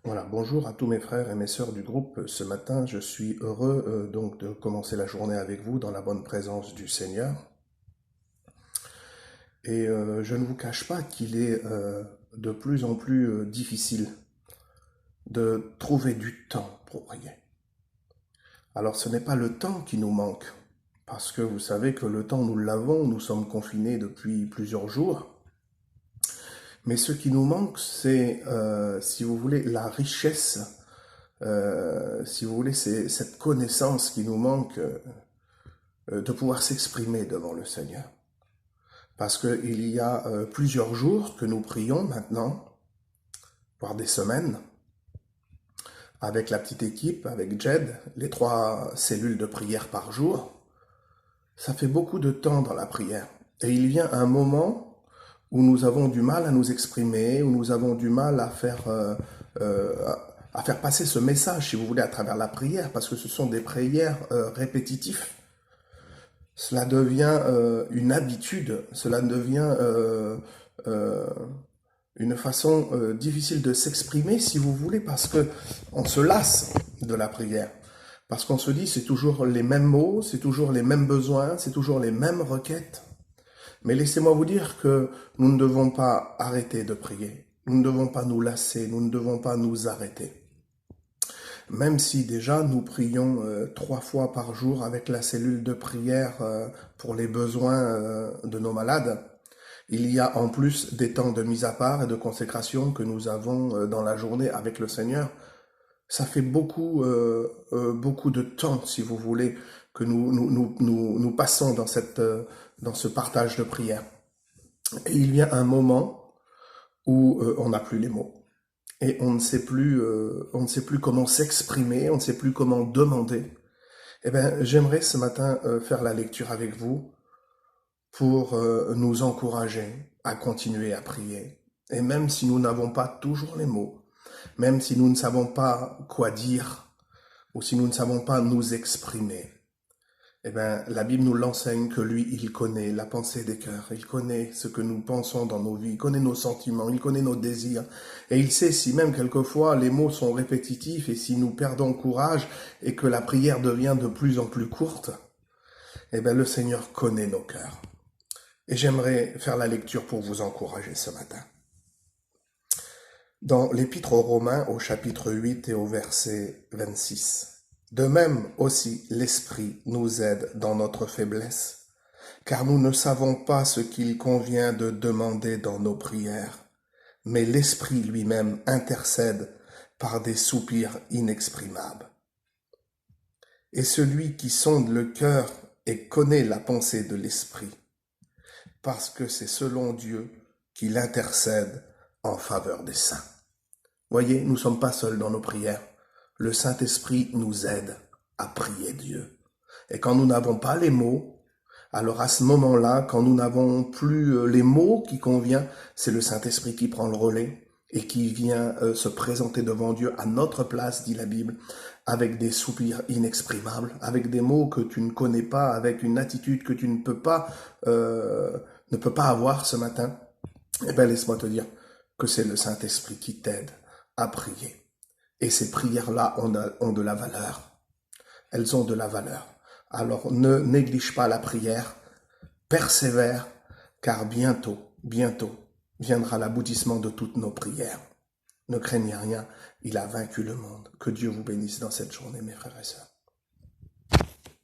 Voilà, bonjour à tous mes frères et mes sœurs du groupe. Ce matin, je suis heureux donc de commencer la journée avec vous dans la bonne présence du Seigneur. Et je ne vous cache pas qu'il est de plus en plus difficile de trouver du temps pour prier. Alors ce n'est pas le temps qui nous manque, parce que vous savez que le temps nous l'avons, nous sommes confinés depuis plusieurs jours. Mais ce qui nous manque, c'est, si vous voulez, la richesse. Si vous voulez, c'est cette connaissance qui nous manque de pouvoir s'exprimer devant le Seigneur. Parce qu'il y a plusieurs jours que nous prions maintenant, voire des semaines, avec la petite équipe, avec Jed, les 3 cellules de prière par jour. Ça fait beaucoup de temps dans la prière. Et il vient un moment où nous avons du mal à nous exprimer, où nous avons du mal euh, à faire passer ce message, si vous voulez, à travers la prière, parce que ce sont des prières répétitives. Cela devient une habitude, cela devient euh, une façon difficile de s'exprimer, si vous voulez, parce que on se lasse de la prière. Parce qu'on se dit, c'est toujours les mêmes mots, c'est toujours les mêmes besoins, c'est toujours les mêmes requêtes. Mais laissez-moi vous dire que nous ne devons pas arrêter de prier. Nous ne devons pas nous lasser, nous ne devons pas nous arrêter. Même si déjà nous prions 3 fois par jour avec la cellule de prière pour les besoins de nos malades, il y a en plus des temps de mise à part et de consécration que nous avons dans la journée avec le Seigneur. Ça fait beaucoup de temps, si vous voulez, que nous passons dans ce partage de prière. Et il y a un moment où on n'a plus les mots. Et on ne sait plus comment s'exprimer, on ne sait plus comment demander. Eh bien, j'aimerais ce matin faire la lecture avec vous pour nous encourager à continuer à prier. Et même si nous n'avons pas toujours les mots, même si nous ne savons pas quoi dire, ou si nous ne savons pas nous exprimer, eh bien, la Bible nous l'enseigne que lui, il connaît la pensée des cœurs, il connaît ce que nous pensons dans nos vies, il connaît nos sentiments, il connaît nos désirs, et il sait si même quelquefois les mots sont répétitifs et si nous perdons courage et que la prière devient de plus en plus courte, eh bien, le Seigneur connaît nos cœurs. Et j'aimerais faire la lecture pour vous encourager ce matin. Dans l'Épître aux Romains, au chapitre 8 et au verset 26. De même aussi l'Esprit nous aide dans notre faiblesse, car nous ne savons pas ce qu'il convient de demander dans nos prières, mais l'Esprit lui-même intercède par des soupirs inexprimables. Et celui qui sonde le cœur et connaît la pensée de l'Esprit, parce que c'est selon Dieu qu'il intercède en faveur des saints. Voyez, nous ne sommes pas seuls dans nos prières. Le Saint-Esprit nous aide à prier Dieu. Et quand nous n'avons pas les mots, alors à ce moment-là, quand nous n'avons plus les mots qui conviennent, c'est le Saint-Esprit qui prend le relais et qui vient se présenter devant Dieu à notre place, dit la Bible, avec des soupirs inexprimables, avec des mots que tu ne connais pas, avec une attitude que tu ne peux pas avoir ce matin. Eh bien, laisse-moi te dire que c'est le Saint-Esprit qui t'aide à prier. Et ces prières-là ont de la valeur. Elles ont de la valeur. Alors ne néglige pas la prière, persévère, car bientôt viendra l'aboutissement de toutes nos prières. Ne craignez rien, il a vaincu le monde. Que Dieu vous bénisse dans cette journée, mes frères et sœurs.